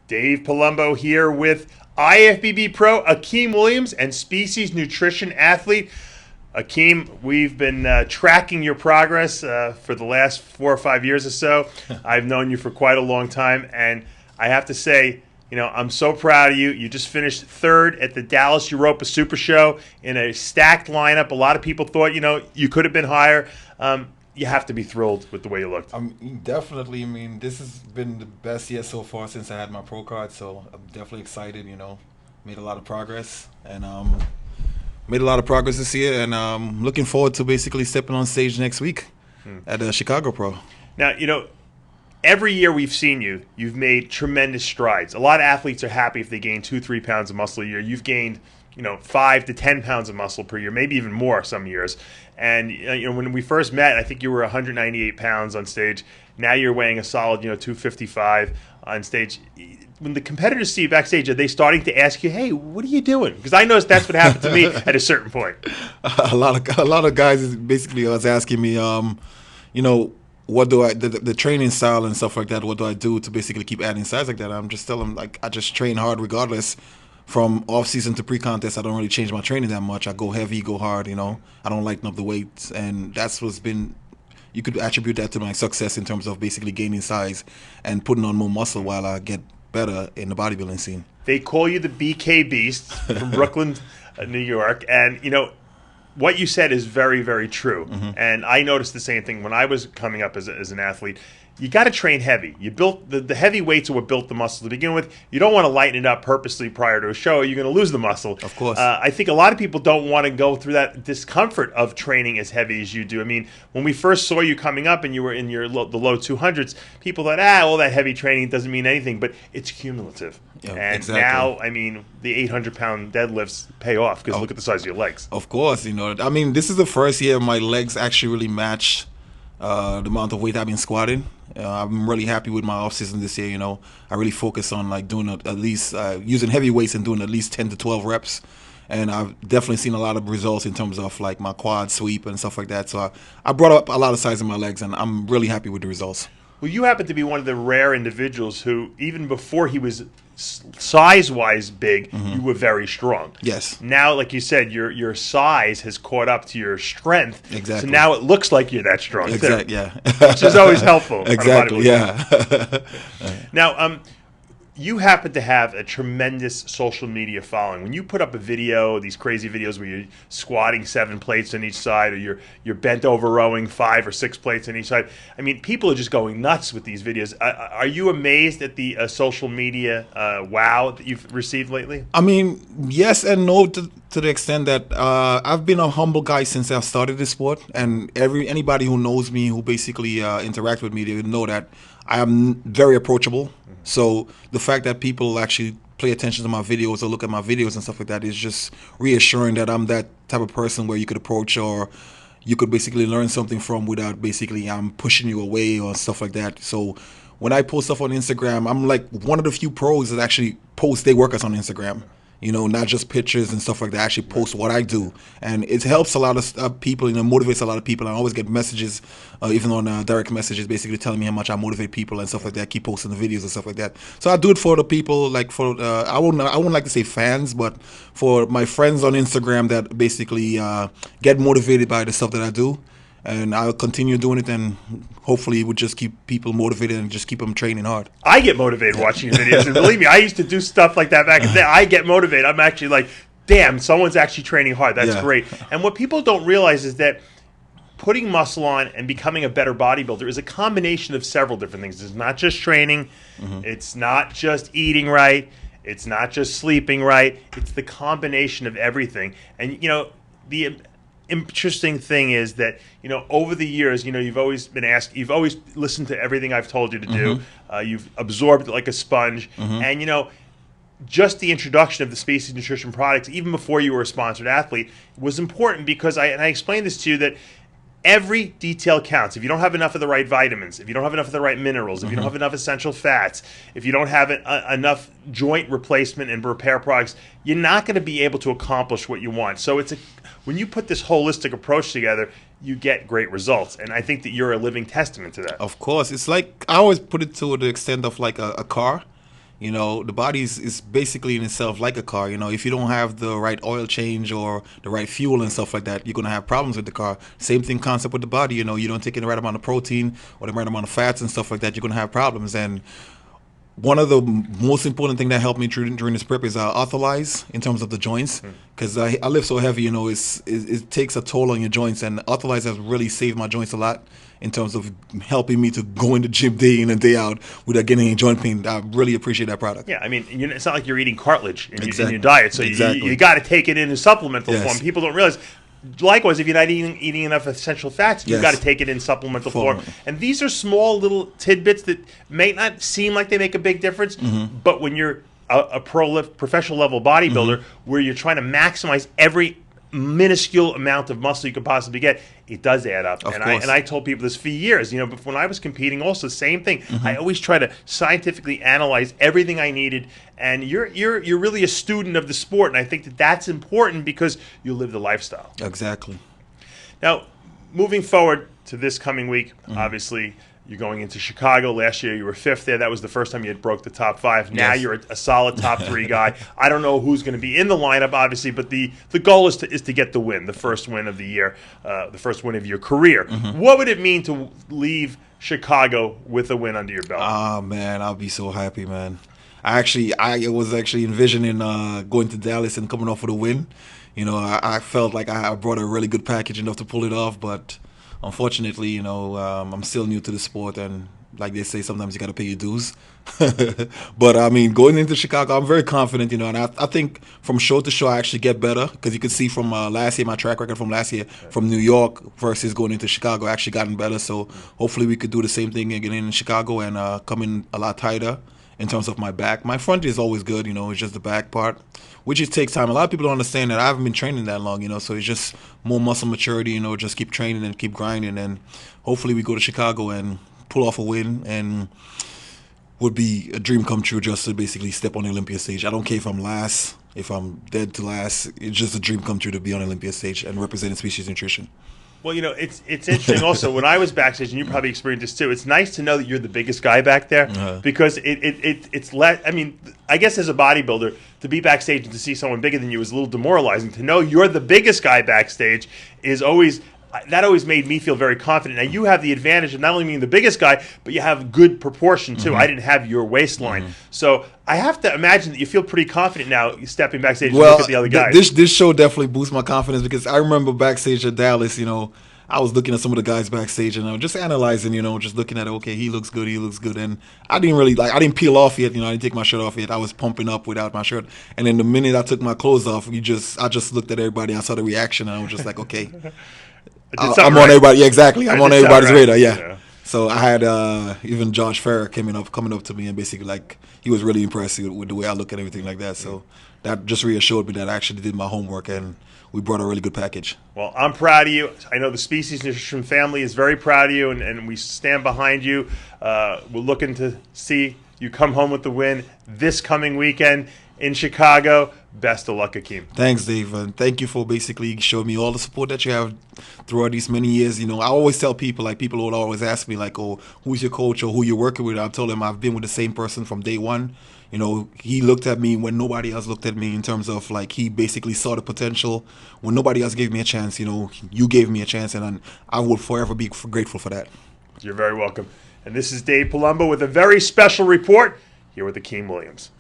Dave Palumbo here with IFBB Pro Akim Williams and Species Nutrition Athlete. Akim, we've been tracking your progress for the last 4 or 5 years or so. I've known you for quite a long time, and I have to say, I'm so proud of you. You just finished third at the Dallas Europa Super Show in a stacked lineup. A lot of people thought, you could have been higher. You have to be thrilled with the way you looked. Definitely. This has been the best year so far since I had my pro card, so I'm definitely excited. Made a lot of progress, and made a lot of progress this year, and looking forward to basically stepping on stage next week at the Chicago Pro. Now, every year we've seen you've made tremendous strides. A lot of athletes are happy if they gain 2-3 pounds of muscle a year. You've gained 5 to 10 pounds of muscle per year, maybe even more some years. And when we first met, I think you were 198 pounds on stage. Now you're weighing a solid 255 on stage. When the competitors see you backstage, are they starting to ask you, "Hey, what are you doing?" Because I noticed that's what happened to me at a certain point. A lot of guys basically was asking me, what do the training style and stuff like that. What do I do to basically keep adding size like that? I'm just telling them, I just train hard regardless. From off season to pre-contest, I don't really change my training that much. I go heavy, go hard. I don't lighten up the weights, and that's what's been. You could attribute that to my success in terms of basically gaining size and putting on more muscle while I get better in the bodybuilding scene. They call you the BK Beast from Brooklyn, New York, and what you said is very, very true. Mm-hmm. And I noticed the same thing when I was coming up as an athlete. You got to train heavy. You built the heavy weights are what built the muscle to begin with. You don't want to lighten it up purposely prior to a show. You're going to lose the muscle. Of course. I think a lot of people don't want to go through that discomfort of training as heavy as you do. When we first saw you coming up and you were in the low 200s, people thought, all that heavy training doesn't mean anything. But it's cumulative. Yeah, and exactly. Now, the 800-pound deadlifts pay off because look at the size of your legs. Of course. This is the first year my legs actually really matched the amount of weight I've been squatting. I'm really happy with my off season this year. I really focus on doing at least using heavy weights and doing at least 10 to 12 reps, and I've definitely seen a lot of results in terms of my quad sweep and stuff like that. So I brought up a lot of size in my legs, and I'm really happy with the results. Well, you happen to be one of the rare individuals who, even before he was size-wise big, you were very strong. Yes. Now, like you said, your size has caught up to your strength. Exactly. So now it looks like you're that strong. Exactly. Yeah. Which is always helpful. Exactly. Yeah. Now, you happen to have a tremendous social media following. When you put up a video, these crazy videos where you're squatting 7 plates on each side, or you're bent over rowing 5 or 6 plates on each side, people are just going nuts with these videos. Are you amazed at the social media wow that you've received lately? Yes and no to the extent that I've been a humble guy since I started this sport, and anybody who knows me, who basically interact with me, they would know that I am very approachable. So the fact that people actually pay attention to my videos or look at my videos and stuff like that is just reassuring that I'm that type of person where you could approach or you could basically learn something from without basically pushing you away or stuff like that. So when I post stuff on Instagram, I'm like one of the few pros that actually post their workouts on Instagram. Not just pictures and stuff like that. I actually post what I do, and it helps a lot of people. Motivates a lot of people. I always get messages, even on direct messages, basically telling me how much I motivate people and stuff like that. I keep posting the videos and stuff like that. So I do it for the people, I wouldn't like to say fans, but for my friends on Instagram that basically get motivated by the stuff that I do. And I'll continue doing it, and hopefully it would just keep people motivated and just keep them training hard. I get motivated watching your videos, and believe me, I used to do stuff like that back in the day. I get motivated. I'm actually like, damn, someone's actually training hard. That's great. And what people don't realize is that putting muscle on and becoming a better bodybuilder is a combination of several different things. It's not just training. It's not just eating right. It's not just sleeping right. It's the combination of everything. And, the interesting thing is that over the years you've always been asked, you've always listened to everything I've told you to do. You've absorbed it like a sponge, and just the introduction of the Species Nutrition products, even before you were a sponsored athlete, was important because I explained this to you that every detail counts. If you don't have enough of the right vitamins, if you don't have enough of the right minerals, if you don't have enough essential fats, if you don't have enough joint replacement and repair products, you're not going to be able to accomplish what you want. So when you put this holistic approach together, you get great results. And I think that you're a living testament to that. Of course. It's like, I always put it to the extent of like a car. You know, the body is basically in itself like a car. You know, if you don't have the right oil change or the right fuel and stuff like that, you're going to have problems with the car. Same thing concept with the body. You know, you don't take in the right amount of protein or the right amount of fats and stuff like that, you're going to have problems. And one of the most important thing that helped me during this prep is ortholize in terms of the joints, because I lift so heavy, you know, it takes a toll on your joints, and ortholize has really saved my joints a lot in terms of helping me to go in the gym day in and day out without getting any joint pain. I really appreciate that product. Yeah, I mean, it's not like you're eating cartilage in Exactly. your diet, so Exactly. you got to take it in a supplemental Yes. form. People don't realize. Likewise, if you're not eating enough essential fats, you've Yes. got to take it in supplemental form. And these are small little tidbits that may not seem like they make a big difference, but when you're a professional level bodybuilder, where you're trying to maximize every minuscule amount of muscle you could possibly get, it does add up. Of and course. I told people this for years. You know, but when I was competing, also same thing. I always try to scientifically analyze everything I needed. And you're really a student of the sport, and I think that that's important because you live the lifestyle. Exactly. Now, moving forward to this coming week, obviously. You're going into Chicago. Last year you were 5th there. That was the first time you had broke the top 5. Now Yes. you're a solid top 3 guy. I don't know who's going to be in the lineup, obviously, but the goal is to get the win, the first win of the year, the first win of your career. What would it mean to leave Chicago with a win under your belt? Oh man, I'll be so happy, man. I was actually envisioning going to Dallas and coming off with a win. You know, I felt like I brought a really good package enough to pull it off, but unfortunately, you know, I'm still new to the sport, and like they say, sometimes you got to pay your dues. But I mean, going into Chicago, I'm very confident, you know, and I think from show to show I actually get better, because you could see from last year, my track record from last year, from New York versus going into Chicago, I actually gotten better. So hopefully we could do the same thing again in Chicago and come in a lot tighter in terms of my back. My front is always good, you know, it's just the back part, which just takes time. A lot of people don't understand that I haven't been training that long, you know, so it's just more muscle maturity, you know, just keep training and keep grinding, and hopefully we go to Chicago and pull off a win, and would be a dream come true just to basically step on the Olympia stage. I don't care if I'm last, if I'm dead to last, it's just a dream come true to be on the Olympia stage and representing Species Nutrition. Well, you know, it's interesting also, when I was backstage, and you probably experienced this too, it's nice to know that you're the biggest guy back there, because it's I mean, I guess as a bodybuilder, to be backstage and to see someone bigger than you is a little demoralizing. To know you're the biggest guy backstage is always... That always made me feel very confident. Now, you have the advantage of not only being the biggest guy, but you have good proportion, too. I didn't have your waistline. So I have to imagine that you feel pretty confident now stepping backstage and look at the other guys. This show definitely boosts my confidence, because I remember backstage at Dallas, you know, I was looking at some of the guys backstage, and I was just analyzing, you know, just looking at, okay, he looks good, and I didn't peel off yet, you know, I didn't take my shirt off yet. I was pumping up without my shirt, and then the minute I took my clothes off, I just looked at everybody, I saw the reaction, and I was just like, okay. I'm on everybody. Yeah, exactly. I'm on everybody's radar. Yeah. So I had even Josh Farrer coming up to me, and basically like he was really impressed with the way I look and everything like that. So that just reassured me that I actually did my homework, and we brought a really good package. Well, I'm proud of you. I know the Species Nutrition family is very proud of you, and we stand behind you. We're looking to see you come home with the win this coming weekend in Chicago. Best of luck, Akim. Thanks, Dave, and thank you for basically showing me all the support that you have throughout these many years. You know, I always tell people, like, people would always ask me, like, oh, who's your coach or who you're working with? I told them I've been with the same person from day one. You know, he looked at me when nobody else looked at me, in terms of, like, he basically saw the potential when nobody else gave me a chance. You know, you gave me a chance, and I will forever be grateful for that. You're very welcome. And this is Dave Palumbo with a very special report here with Akim Williams.